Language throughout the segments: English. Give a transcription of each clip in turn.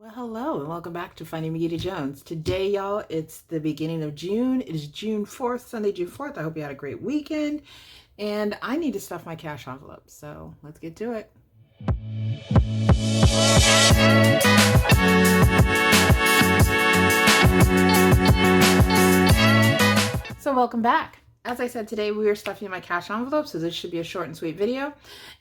Well, hello and welcome back to Finding McGee Jones. Today, y'all, it's the beginning of June. It is June 4th, Sunday, June 4th. I hope you had a great weekend. And I need to stuff my cash envelope. So let's get to it. So welcome back. As I said, today we are stuffing my cash envelope, so this should be a short and sweet video.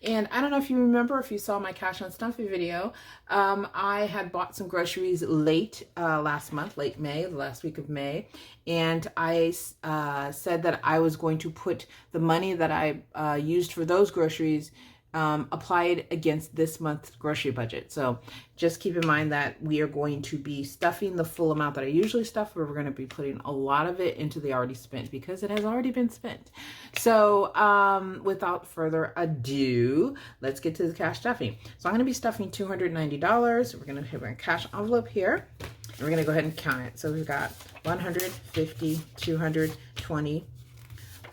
And I don't know if you remember, if you saw my cash on stuffing video, I had bought some groceries late last month, late May, the last week of May. And I said that I was going to put the money that I used for those groceries applied against this month's grocery budget. So just keep in mind that we are going to be stuffing the full amount that I usually stuff, but we're going to be putting a lot of it into the already spent because it has already been spent. So without further ado, let's get to the cash stuffing. So I'm going to be stuffing $290. We're going to have our cash envelope here. And we're going to go ahead and count it. So we've got 100, 50, 200, 20,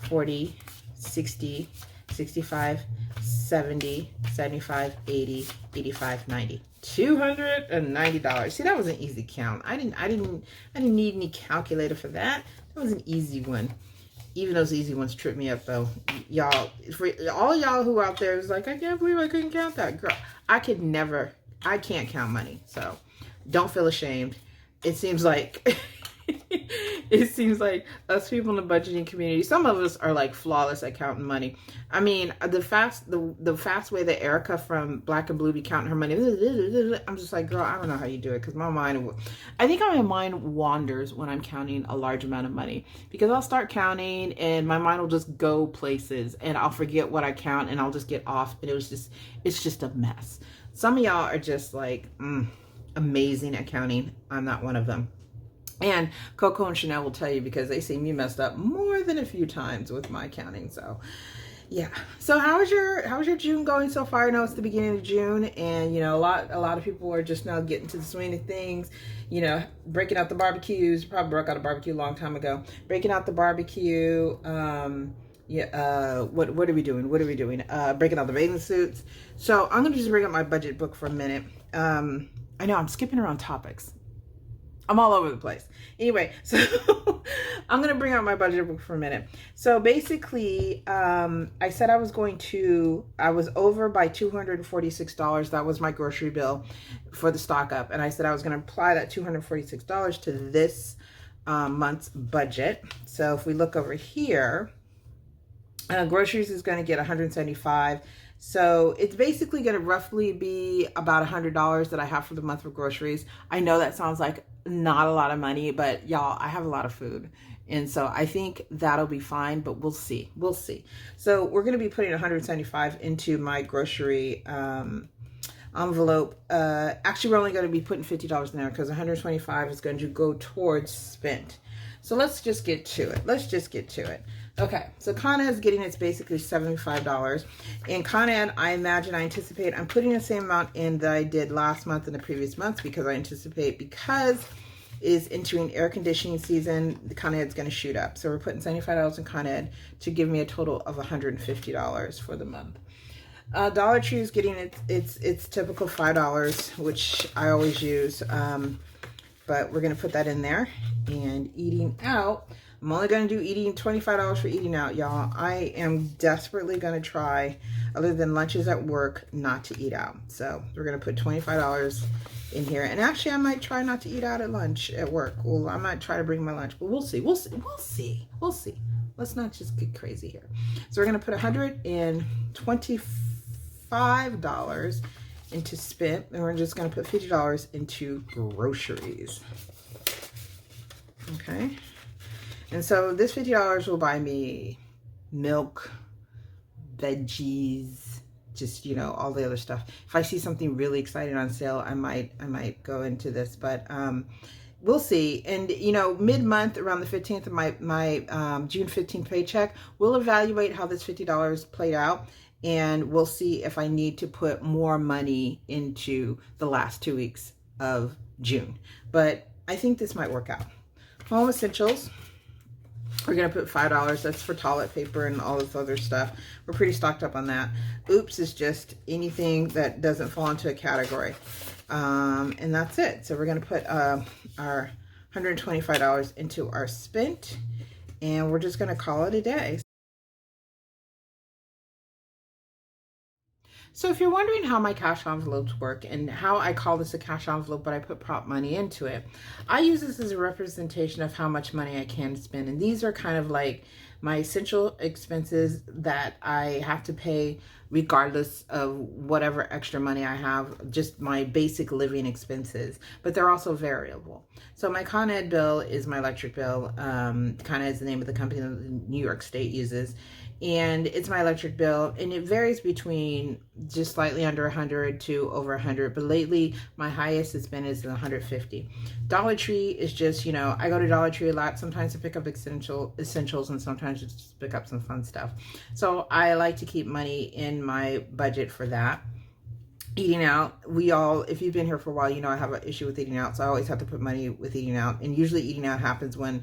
40, 60, 65, 70, 75, 80, 85, 90. $290. See, that was an easy count. I didn't need any calculator for that. That was an easy one. Even those easy ones trip me up though. Y'all, for all y'all who out there is like, I can't believe I couldn't count that. Girl, I can't count money. So don't feel ashamed. It seems like us people in the budgeting community, some of us are like flawless at counting money. I mean, the fast way that Erica from Black and Blue be counting her money, I'm just like, girl, I don't know how you do it, because I think my mind wanders when I'm counting a large amount of money, because I'll start counting and my mind will just go places and I'll forget what I count and I'll just get off, and it's just a mess. Some of y'all are just like amazing at counting. I'm not one of them. And Coco and Chanel will tell you, because they see me messed up more than a few times with my counting. So yeah. So how is your June going so far? I know it's the beginning of June, and you know, a lot of people are just now getting to the swing of things, you know, breaking out the barbecues. Probably broke out a barbecue a long time ago. Breaking out the barbecue. What are we doing? Breaking out the bathing suits. So I'm gonna just bring up my budget book for a minute. I know I'm skipping around topics. I'm all over the place. Anyway, so I'm going to bring out my budget book for a minute. So basically, I said I was over by $246. That was my grocery bill for the stock up. And I said I was going to apply that $246 to this month's budget. So if we look over here, groceries is going to get $175. So it's basically going to roughly be about $100 that I have for the month for groceries. I know that sounds like not a lot of money, but y'all, I have a lot of food. And so I think that'll be fine, but we'll see. We'll see. So we're going to be putting $175 into my grocery envelope. Actually, we're only going to be putting $50 in there because $125 is going to go towards spent. So let's just get to it. Okay, so Con Ed's getting its basically $75. And Con Ed, I anticipate I'm putting the same amount in that I did last month and the previous months, because I anticipate, because is entering air conditioning season, the Con Ed's going to shoot up. So we're putting $75 in Con Ed to give me a total of $150 for the month. Dollar Tree is getting its typical $5, which I always use, but we're going to put that in there. And eating out, I'm only going to do $25 for eating out, y'all. I am desperately going to try, other than lunches at work, not to eat out. So we're going to put $25 in here. And actually, I might try not to eat out at lunch at work. Well, I might try to bring my lunch, but we'll see. We'll see. Let's not just get crazy here. So we're going to put $125 into spent, and we're just going to put $50 into groceries. Okay. And so this $50 will buy me milk, veggies, just, you know, all the other stuff. If I see something really exciting on sale, I might go into this, but we'll see. And, you know, mid-month, around the 15th of my June 15th paycheck, we'll evaluate how this $50 played out, and we'll see if I need to put more money into the last 2 weeks of June. But I think this might work out. Home essentials, we're going to put $5. That's for toilet paper and all this other stuff. We're pretty stocked up on that. Oops is just anything that doesn't fall into a category. And that's it. So we're going to put our $125 into our spent, and we're just going to call it a day. So if you're wondering how my cash envelopes work and how I call this a cash envelope, but I put prop money into it, I use this as a representation of how much money I can spend. And these are kind of like my essential expenses that I have to pay regardless of whatever extra money I have, just my basic living expenses, but they're also variable. So my Con Ed bill is my electric bill. Con Ed is the name of the company that New York State uses. And it's my electric bill, and it varies between just slightly under 100 to over 100, but lately my highest it's been is 150. Dollar Tree is just, I go to Dollar Tree a lot, sometimes to pick up essentials and sometimes just pick up some fun stuff. So I like to keep money in my budget for that. Eating out, if you've been here for a while, I have an issue with eating out, so I always have to put money with eating out, and usually eating out happens when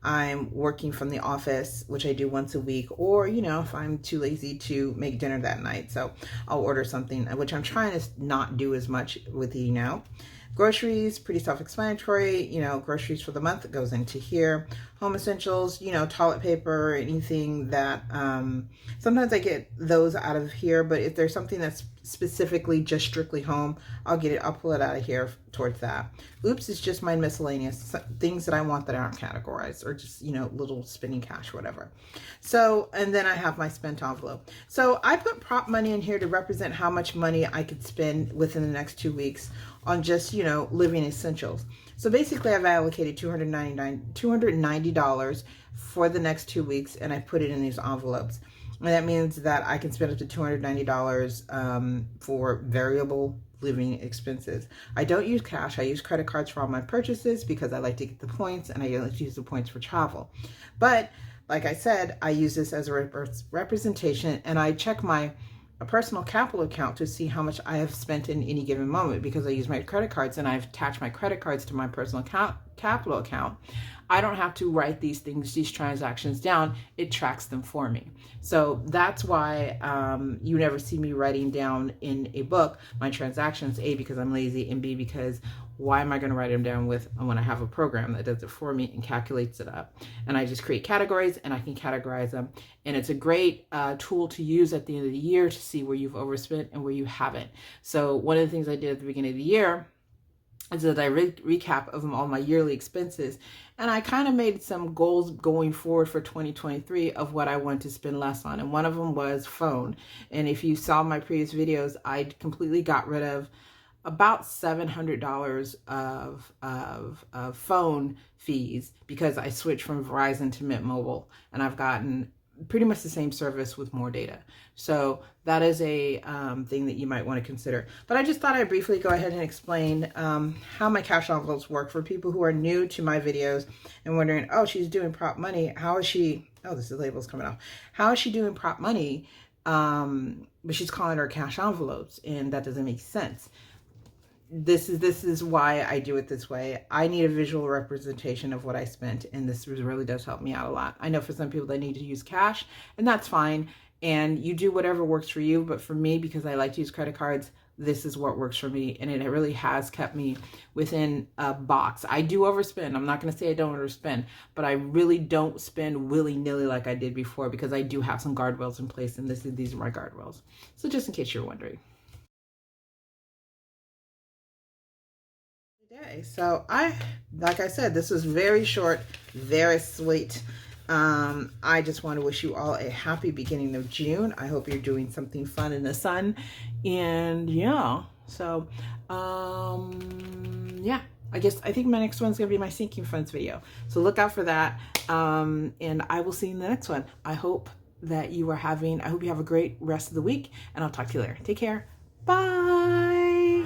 I'm working from the office, which I do once a week, or, if I'm too lazy to make dinner that night. So I'll order something, which I'm trying to not do as much with eating out. Groceries, pretty self-explanatory. Groceries for the month goes into here. Home essentials, toilet paper, anything that, sometimes I get those out of here, but if there's something that's specifically just strictly home, I'll pull it out of here towards that. Oops, it's just my miscellaneous things that I want that aren't categorized, or just, little spending cash, whatever. So, and then I have my spent envelope. So I put prop money in here to represent how much money I could spend within the next 2 weeks on just, living essentials. So basically I've allocated $290 for the next 2 weeks, and I put it in these envelopes. And that means that I can spend up to $290 for variable living expenses. I don't use cash. I use credit cards for all my purchases because I like to get the points, and I like to use the points for travel. But like I said, I use this as a representation, and I check my personal capital account to see how much I have spent in any given moment, because I use my credit cards and I've attached my credit cards to my personal capital account. I don't have to write these transactions down. It tracks them for me. So that's why you never see me writing down in a book my transactions, A, because I'm lazy, and B, because why am I going to write them down when I have a program that does it for me and calculates it up? And I just create categories, and I can categorize them. And it's a great tool to use at the end of the year to see where you've overspent and where you haven't. So one of the things I did at the beginning of the year is that I recap of all my yearly expenses, and I kind of made some goals going forward for 2023 of what I want to spend less on. And one of them was phone. And if you saw my previous videos, I completely got rid of about $700 of phone fees because I switched from Verizon to Mint Mobile, and I've gotten pretty much the same service with more data. So that is a thing that you might want to consider. But I just thought I'd briefly go ahead and explain how my cash envelopes work for people who are new to my videos and wondering, oh, she's doing prop money. How is she? Oh, this label's coming off. How is she doing prop money? But she's calling her cash envelopes, and that doesn't make sense. This is why I do it this way. I need a visual representation of what I spent, and this really does help me out a lot. I know for some people they need to use cash, and that's fine. And you do whatever works for you. But for me, because I like to use credit cards, this is what works for me. And it really has kept me within a box. I do overspend. I'm not going to say I don't overspend, but I really don't spend willy-nilly like I did before, because I do have some guardrails in place, and these are my guardrails. So just in case you're wondering. So like I said, this was very short, very sweet. I just want to wish you all a happy beginning of June. I hope you're doing something fun in the sun, and yeah, so yeah, I think my next one's gonna be my sinking funds video, so look out for that. And I will see you in the next one. I hope you have a great rest of the week, and I'll talk to you later. Take care. Bye.